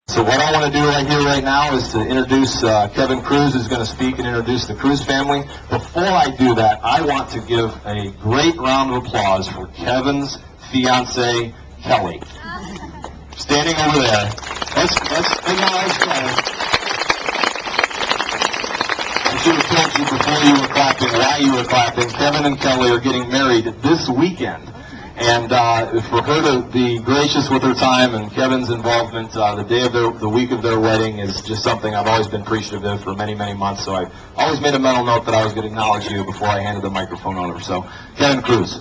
So what I want to do right here, right now, is to introduce Kevin Cruz, who's going to speak and introduce the Cruz family. Before I do that, I want to give a great round of applause for Kevin's fiancee, Kelly. Standing over there. Let's acknowledge Kelly. I should have told you before you were clapping why you were clapping. Kevin and Kelly are getting married this weekend. And for her to be gracious with her time and Kevin's involvement, the week of their wedding is just something I've always been appreciative of for many, many months. So I always made a mental note that I was going to acknowledge you before I handed the microphone over. So, Kevin Cruz.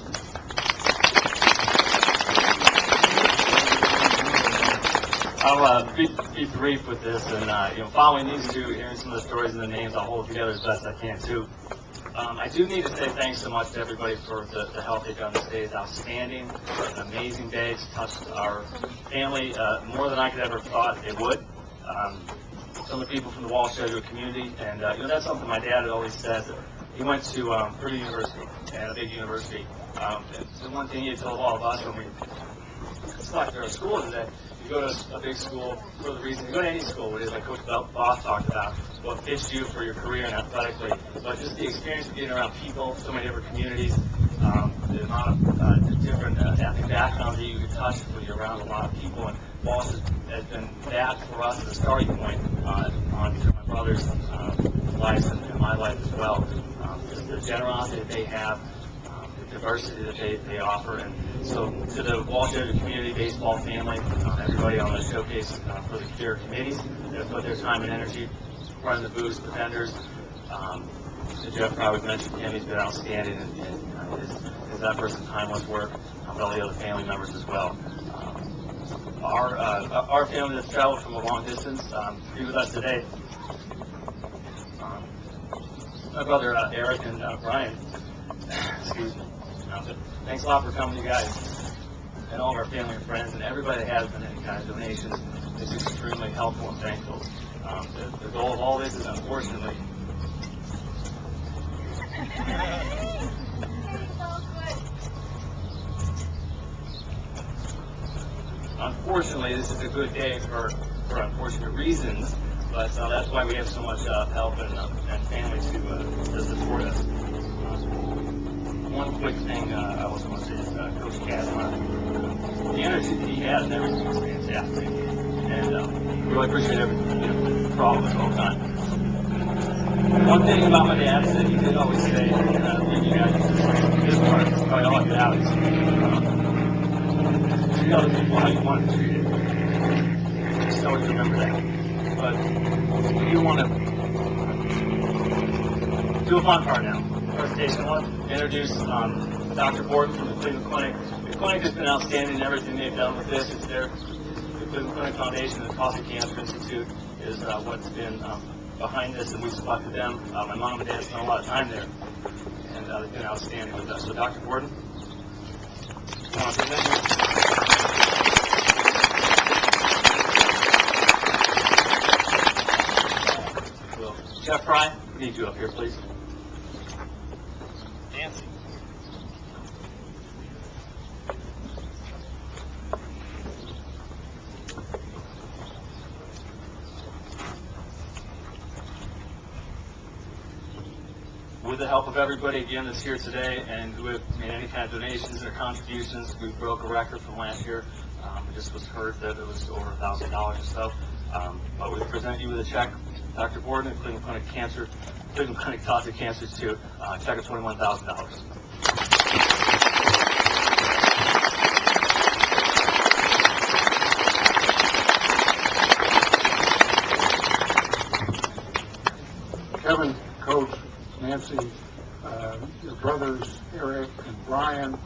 I'll be brief with this, and following these two, hearing some of the stories and the names, I'll hold together as best I can too. I do need to say thanks so much to everybody for the help they've done this day. It's outstanding. It's an amazing day. It's touched our family more than I could ever thought it would. Some of the people from the Walsh Jesuit community, and that's something my dad had always said. He went to Purdue University, and a big university. And the one thing he had told all of us when we selected our school is that you go to a big school for the reason you go to any school, which is like Coach Boss talked about, what fits you for your career and athletically, but just the experience of getting around people, so many different communities, the amount of different ethnic backgrounds that you can touch when you're around a lot of people, and Walsh has been that for us as a starting point on my brother's life and my life as well. Just the generosity that they have, the diversity that they offer, and so to the Walsh Jesuit community baseball family, everybody on the showcase for the Cure committees that have put their time and energy running the booths, the vendors. Jeff probably mentioned him; he's been outstanding in his efforts and timeless work. All the other family members as well. Our family that's traveled from a long distance to be with us today. My brother Eric and Brian. Excuse me. Thanks a lot for coming, you guys, and all of our family and friends, and everybody that has been any kind of donations is extremely helpful and thankful. The goal of all this is, unfortunately, this is a good day for unfortunate reasons, but that's why we have so much help and family to support us. One quick thing I also want to say is Coach Kazma. The energy that he has and everything is fantastic. And really appreciate everything for all of us all the time. One thing about my dad is that he did always say, and you guys, this part is probably all I get out is, treat other people how you want to be treated. Just always remember that. But we do want to do a fun part now. Presentation. I want to introduce Dr. Borden from the Cleveland Clinic. The clinic has been outstanding in everything they've done with this. It's the Cleveland Clinic Foundation and the Coffee Cancer Institute is what's been behind this, and we selected them. My mom and dad spent a lot of time there, and they've been outstanding with us. So, Dr. Borden, you want to present? Jeff Fry, we need you up here, please. Nancy. With the help of everybody again that's here today and who have made any kind of donations or contributions, we broke a record from last year. It just was heard that it was over $1,000 or so. But we present you with a check, Dr. Borden, and Cleveland Clinic Coffee Cancer Institute, check of $21,000. Kevin, Coach, Nancy, your brothers Eric and Brian,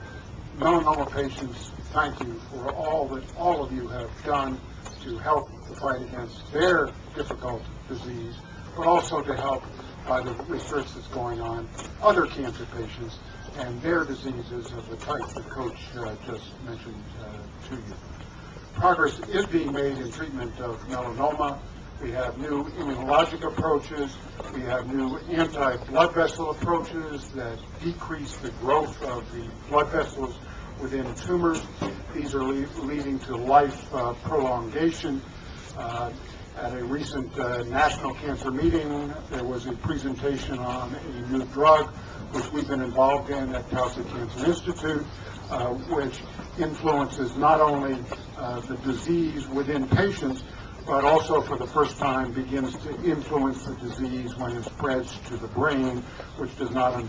melanoma patients, thank you for all that all of you have done to help the fight against their difficult disease, but also to help by the research that's going on other cancer patients and their diseases of the type that Coach just mentioned to you. Progress is being made in treatment of melanoma. We have new immunologic approaches. We have new anti-blood vessel approaches that decrease the growth of the blood vessels within tumors. These are leading to life prolongation. At a recent national cancer meeting, there was a presentation on a new drug which we've been involved in at Towson Cancer Institute, which influences not only the disease within patients, but also for the first time begins to influence the disease when it spreads to the brain, which does not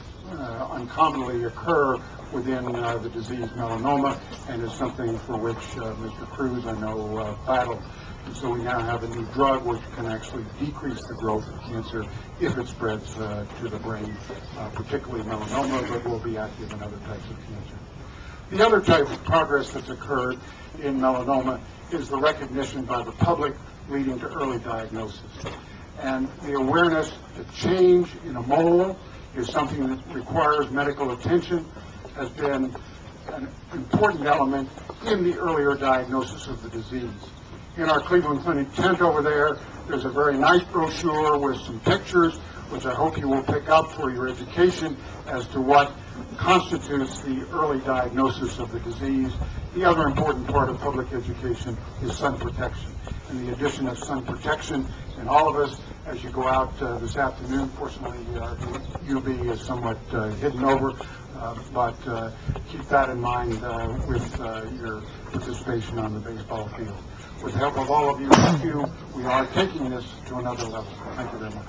uncommonly occur within the disease melanoma, and is something for which Mr. Cruz, I know, battled. And so we now have a new drug which can actually decrease the growth of cancer if it spreads to the brain, particularly melanoma, but will be active in other types of cancer. The other type of progress that's occurred in melanoma is the recognition by the public leading to early diagnosis. And the awareness that change in a mole is something that requires medical attention has been an important element in the earlier diagnosis of the disease. In our Cleveland Clinic tent over there, there's a very nice brochure with some pictures, which I hope you will pick up for your education as to what constitutes the early diagnosis of the disease. The other important part of public education is sun protection, and the addition of sun protection in all of us as you go out this afternoon. Fortunately, the UV is somewhat hidden over, but keep that in mind with your participation on the baseball field. With the help of all of you, thank you. We are taking this to another level. Thank you very much.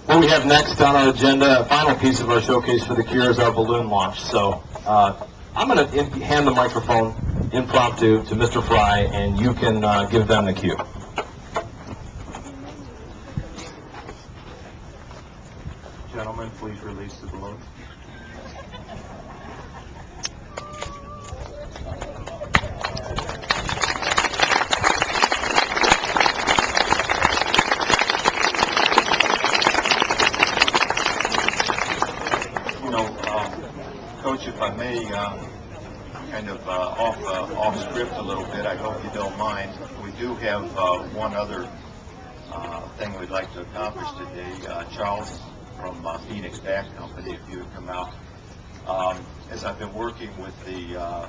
What we have next on our agenda, a final piece of our showcase for the cure, is our balloon launch. So I'm going to hand the microphone impromptu to Mr. Fry, and you can give them the cue. Gentlemen, please release the balloon. Coach, if I may, kind of off script a little bit, I hope you don't mind. We do have one other thing we'd like to accomplish today. Charles from Phoenix Bat Company, if you would come out. As I've been working with the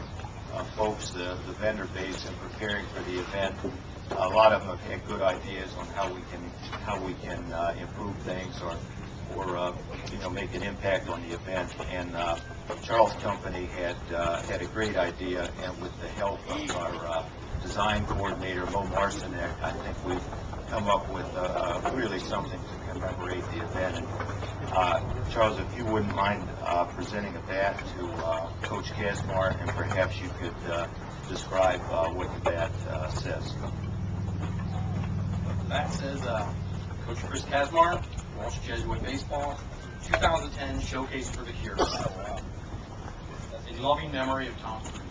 folks, the vendor base, and preparing for the event, a lot of them have had good ideas on how we can improve things or make an impact on the event. And Charles' company had a great idea, and with the help of our design coordinator, Mo Marcinek, I think we've come up with really something to commemorate the event. And Charles, if you wouldn't mind presenting a bat to Coach Kazmar, and perhaps you could describe what the bat says. The bat says, Coach Chris Kazmar, Walsh Jesuit Baseball, 2010 Showcase for the Cure. In loving memory of Tom Cruise.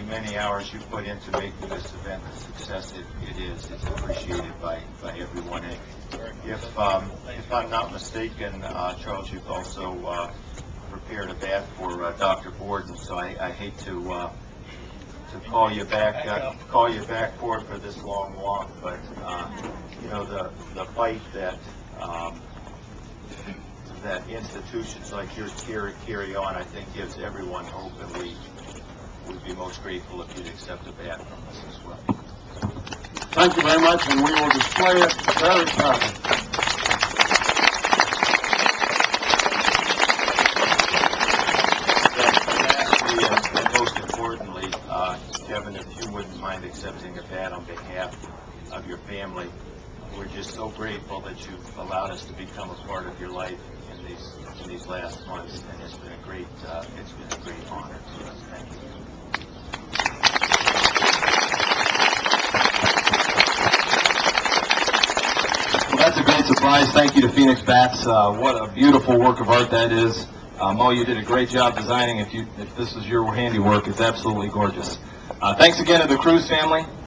Many hours you put into making this event the success it is. It's appreciated by everyone. And if I'm not mistaken, Charles, you've also prepared a bat for Dr. Borden, so I hate to call you back for it for this long walk, but the fight that institutions like yours carry on, I think gives everyone hope, and we'd be most grateful if you'd accept a bat from us as well. Thank you very much, and we will display it very proudly. Kevin, if you wouldn't mind accepting a bat on behalf of your family, we're just so grateful that you've allowed us to become a part of your life in these last months, and it's been a great honor to us. Thank you. Well, that's a great surprise. Thank you to Phoenix Bats. What a beautiful work of art that is. Mo, you did a great job designing. If this is your handiwork, it's absolutely gorgeous. Thanks again to the Cruz family.